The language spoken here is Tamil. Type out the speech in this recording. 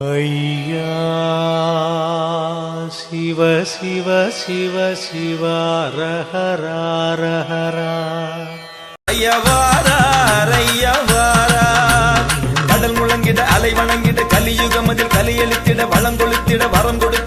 ஐயா சிவ சிவ சிவ சிவ ரஹரா கடல் முழங்கிட அலை வணங்கிட கலியுகமதில் கலியெழுத்திட வளம் கொளுத்திட வரம் கொடுத்திட